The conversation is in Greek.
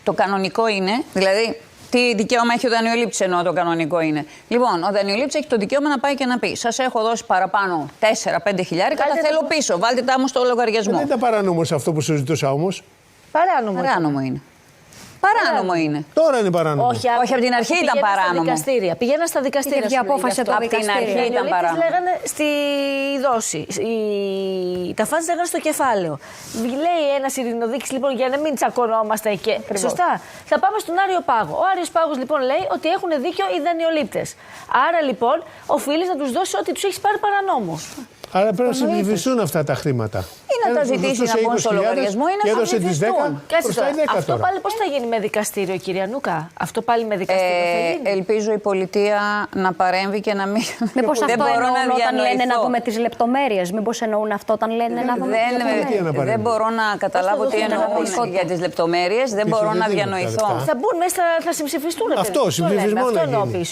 Το κανονικό είναι, δηλαδή, τι δικαίωμα έχει ο δανειολήπτης, εννοώ το κανονικό είναι. Λοιπόν, ο δανειολήπτης έχει το δικαίωμα να πάει και να πει: σας έχω δώσει παραπάνω 4-5 χιλιάρικα, τα θέλω πίσω. Βάλτε τα μου στο λογαριασμό. Δεν ήταν παράνομο αυτό που σου ζητούσα όμως. Παράνομο είναι. Παράνομο είναι. Τώρα είναι παράνομο. Όχι, από την αρχή ήταν παράνομο. Πηγαίναν στα δικαστήρια. Η απόφαση από την αρχή ήταν παράνομο. Λέγανε στη δόση. Τα φάνες λέγανε στο κεφάλαιο. Λέει ένας ειρηνοδίκης λοιπόν για να μην τσακωνόμαστε και. Σωστά. Θα πάμε στον Άριο Πάγο. Ο Άριος Πάγος λοιπόν λέει ότι έχουν δίκιο οι δανειολήπτες. Άρα λοιπόν οφείλεις να τους δώσεις ό,τι τους έχεις πάρει παρανόμως. Άρα πρέπει να συμβληθούν αυτά τα χρήματα. Ή να τα ζητήσει να μπουν στο λογαριασμό ή να συμβληθούν. Αυτό πάλι πώς θα γίνει με δικαστήριο, κυρία Νούκα? Αυτό πάλι με δικαστήριο θα γίνει? Ελπίζω η πολιτεία να παρέμβει και να μην. Μήπως αυτό εννοούν όταν λένε να δούμε τις λεπτομέρειες? Μήπως εννοούν αυτό όταν λένε να δούμε τις λεπτομέρειες? Δεν μπορώ να καταλάβω τι εννοούν για τις λεπτομέρειες. Δεν μπορώ να διανοηθώ. Θα μπουν μέσα, θα συμψηφιστούν. Αυτό, συμψηφισμό να γίνει.